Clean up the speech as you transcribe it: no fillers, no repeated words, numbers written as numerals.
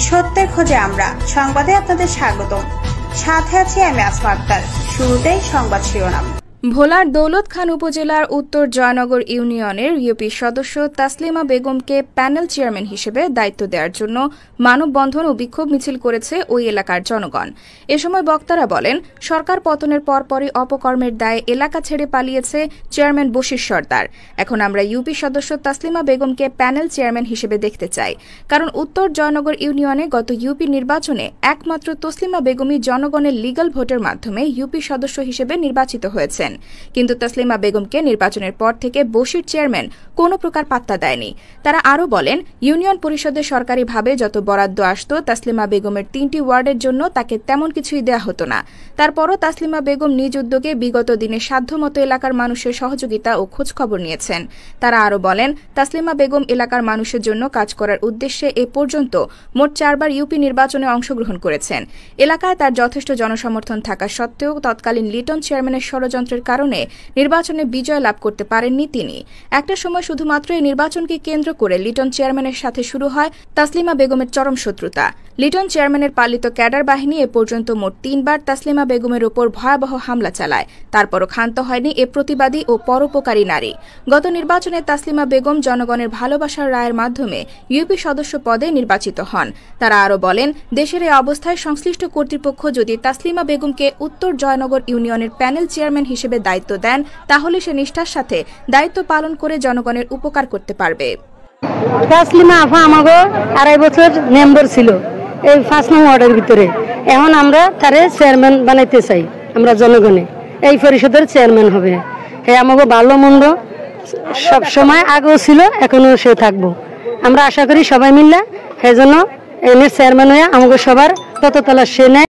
সত্যের খোঁজে আমরা সংবাদে আপনাদের স্বাগতম। সাথে আছি আমি আসমা আক্তার। শুরুতেই সংবাদ শিরোনাম। ভোলার দৌলত খান উপজেলার উত্তর জয়নগর ইউনিয়নের ইউপি সদস্য তাসলিমা বেগমকে প্যানেল চেয়ারম্যান হিসেবে দায়িত্ব দেওয়ার জন্য মানববন্ধন ও বিক্ষোভ মিছিল করেছে ওই এলাকার জনগণ। এ সময় বক্তারা বলেন, সরকার পতনের পরপরই অপকর্মের দায়ে এলাকা ছেড়ে পালিয়েছে চেয়ারম্যান বশির সর্দার। এখন আমরা ইউপি সদস্য তাসলিমা বেগমকে প্যানেল চেয়ারম্যান হিসেবে দেখতে চাই, কারণ উত্তর জয়নগর ইউনিয়নে গত ইউপি নির্বাচনে একমাত্র তসলিমা বেগমই জনগণের লিগ্যাল ভোটের মাধ্যমে ইউপি সদস্য হিসেবে নির্বাচিত হয়েছেন। কিন্তু তসলিমা বেগমকে নির্বাচনের পর থেকে বশির চেয়ারম্যান কোনো প্রকার পাত্তা দেয়নি। তারা আরও বলেন, ইউনিয়ন পরিষদে সরকারিভাবে যত বরাদ্দ আসত তাসলিমা বেগমের 3টি ওয়ার্ডের জন্য তাকে তেমন কিছুই দেয়া হতো না। তারপরও তাসলিমা বেগম নিজ উদ্যোগে বিগত দিনে সাধ্যমতো এলাকার মানুষের সহযোগিতা ও খোঁজখবর নিয়েছেন। তারা আরও বলেন, তাসলিমা বেগম এলাকার মানুষের জন্য কাজ করার উদ্দেশ্যে এ পর্যন্ত মোট 4বার ইউপি নির্বাচনে অংশগ্রহণ করেছেন। এলাকায় তার যথেষ্ট জনসমর্থন থাকা সত্ত্বেও তৎকালীন লিটন চেয়ারম্যানের ষড়যন্ত্রের কারণে নির্বাচনে বিজয় লাভ করতে পারেননি তিনি। একটা সময় শুধুমাত্র এই নির্বাচনকে কেন্দ্র করে লিটন চেয়ারম্যানের সাথে শুরু হয় তাসলিমা বেগমের চরম শত্রুতা। লিটন চেয়ারম্যানের পালিত ক্যাডার বাহিনী এ পর্যন্ত মোট 3বার তাসলিমা বেগমের ওপর ভয়াবহ হামলা চালায়। তারপরও ক্ষান্ত হয়নি এ প্রতিবাদী ও পরোপকারী নারী। গত নির্বাচনে তাসলিমা বেগম জনগণের ভালোবাসার রায়ের মাধ্যমে ইউপি সদস্য পদে নির্বাচিত হন। তারা আরও বলেন, দেশের এই অবস্থায় সংশ্লিষ্ট কর্তৃপক্ষ যদি তাসলিমা বেগমকে উত্তর জয়নগর ইউনিয়নের প্যানেল চেয়ারম্যান হিসেবে দায়িত্ব দেন, তাহলে সে নিষ্ঠার সাথে দায়িত্ব পালন করে জনগণের উপকার করতে পারবে। তাসলিমা আফা আমাকে 2.5 বছর মেম্বার ছিল এই 5 নং ওয়ার্ডের ভিতরে। এখন আমরা তারে চেয়ারম্যান বানাইতে চাই। আমরা জনগণে এই পরিষদের চেয়ারম্যান হবে। হ্যাঁ, আমাকে ভালো মন্দ সব সময় আগেও ছিল, এখনো সে থাকবো। আমরা আশা করি সবাই মিললে সেই জন্য এনে চেয়ারম্যান হয়ে আমাকে সবার তততলা সে নেয়।